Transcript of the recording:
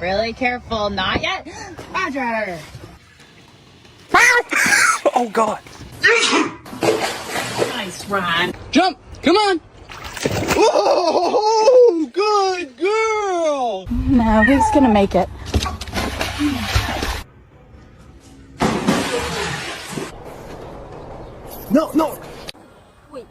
Really careful. Not yet. Roger. Oh, God. Nice run. Jump. Come on. Oh, good girl. No, he's gonna make it. No. Wait.